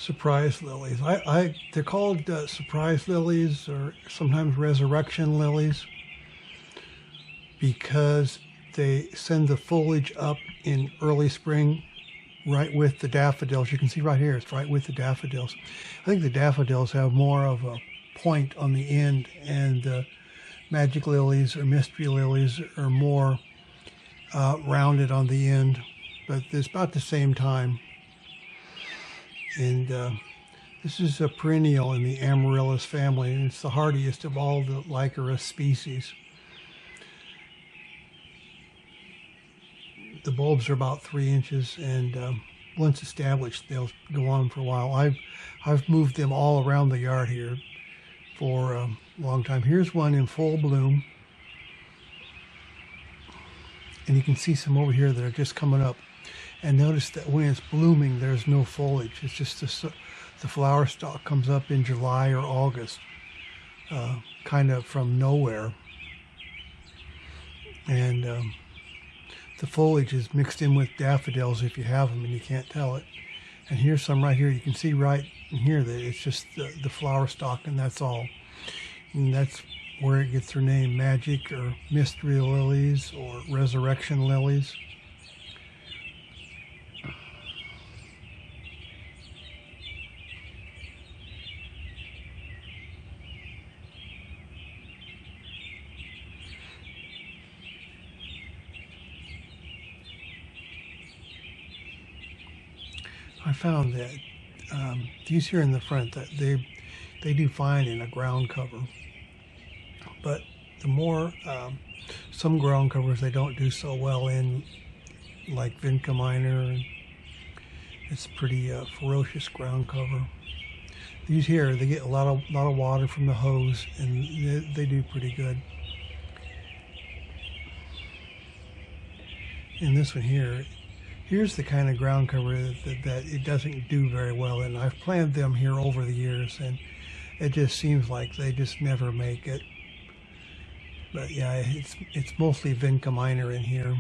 Surprise lilies. They're called surprise lilies or sometimes resurrection lilies because they send the foliage up in early spring right with the daffodils. You can see right here, it's right with the daffodils. I think the daffodils have more of a point on the end, and the magic lilies or mystery lilies are more rounded on the end, but it's about the same time. And this is a perennial in the amaryllis family, and it's the hardiest of all the Lycoris species. The bulbs are about 3 inches, and once established, they'll go on for a while. I've moved them all around the yard here for a long time. Here's one in full bloom, and you can see some over here that are just coming up. And notice that when it's blooming, there's no foliage. It's just the flower stalk comes up in July or August, kind of from nowhere. And the foliage is mixed in with daffodils if you have them and you can't tell it. And here's some right here. You can see right in here that it's just the flower stalk, and that's all. And that's where it gets their name, magic or mystery lilies or resurrection lilies. I found that these here in the front, that they do fine in a ground cover, but the more some ground covers they don't do so well in, like vinca minor. It's pretty ferocious ground cover. These here, they get a lot of water from the hose, and they do pretty good. And this one here, here's the kind of ground cover that it doesn't do very well, and I've planted them here over the years, and it just seems like they just never make it. But yeah, it's mostly vinca minor in here.